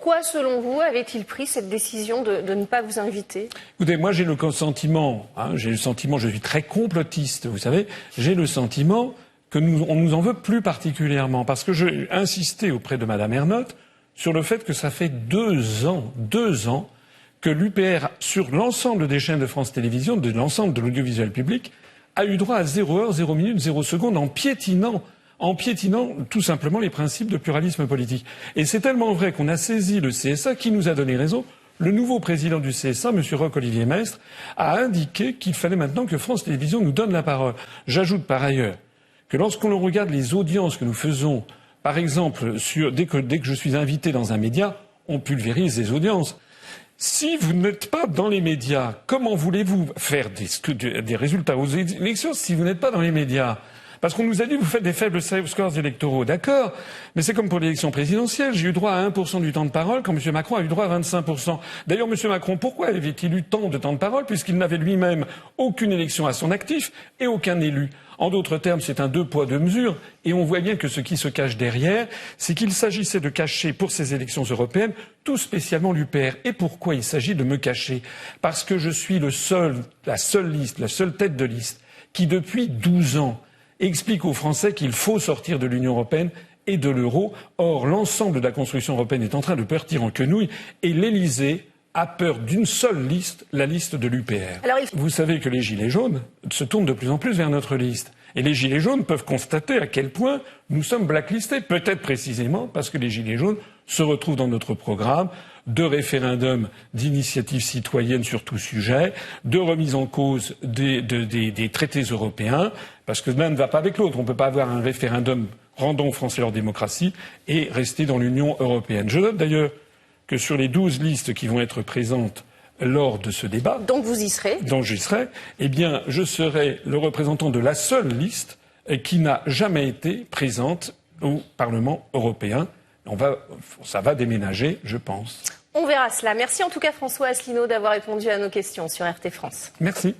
Pourquoi, selon vous, avait-il pris cette décision de ne pas vous inviter? Écoutez, moi j'ai le sentiment, je suis très complotiste, vous savez, j'ai le sentiment que on nous en veut plus particulièrement, parce que j'ai insisté auprès de Madame Ernotte sur le fait que ça fait 2 ans, que l'UPR, sur l'ensemble des chaînes de France Télévisions, de l'ensemble de l'audiovisuel public, a eu droit à 0 heure, 0 minute, 0 seconde en piétinant tout simplement les principes de pluralisme politique. Et c'est tellement vrai qu'on a saisi le CSA qui nous a donné raison. Le nouveau président du CSA, M. Roch-Olivier Maistre, a indiqué qu'il fallait maintenant que France Télévisions nous donne la parole. J'ajoute par ailleurs que lorsqu'on regarde les audiences que nous faisons, par exemple, dès que je suis invité dans un média, on pulvérise les audiences. Si vous n'êtes pas dans les médias, comment voulez-vous faire des résultats aux élections si vous n'êtes pas dans les médias? Parce qu'on nous a dit vous faites des faibles scores électoraux, d'accord, mais c'est comme pour l'élection présidentielle, j'ai eu droit à 1% du temps de parole quand M. Macron a eu droit à 25%. D'ailleurs, M. Macron, pourquoi avait-il eu tant de temps de parole puisqu'il n'avait lui-même aucune élection à son actif et aucun élu? En d'autres termes, c'est un 2 poids 2 mesures, et on voit bien que ce qui se cache derrière, c'est qu'il s'agissait de cacher pour ces élections européennes tout spécialement l'UPR. Et pourquoi il s'agit de me cacher? Parce que je suis la seule tête de liste qui depuis 12 ans explique aux Français qu'il faut sortir de l'Union européenne et de l'euro. Or, l'ensemble de la construction européenne est en train de partir en quenouille et l'Élysée a peur d'une seule liste, la liste de l'UPR. Vous savez que les Gilets jaunes se tournent de plus en plus vers notre liste. Et les Gilets jaunes peuvent constater à quel point nous sommes blacklistés. Peut-être précisément parce que les Gilets jaunes se retrouvent dans notre programme de référendum d'initiative citoyenne sur tout sujet, de remise en cause des traités européens, parce que l'un ne va pas avec l'autre. On ne peut pas avoir un référendum rendant aux Français leur démocratie et rester dans l'Union européenne. Je note d'ailleurs que sur les 12 listes qui vont être présentes lors de ce débat, donc vous y serez, donc j'y serai, eh bien je serai le représentant de la seule liste qui n'a jamais été présente au Parlement européen. Ça va déménager, je pense. On verra cela. Merci en tout cas François Asselineau d'avoir répondu à nos questions sur RT France. Merci.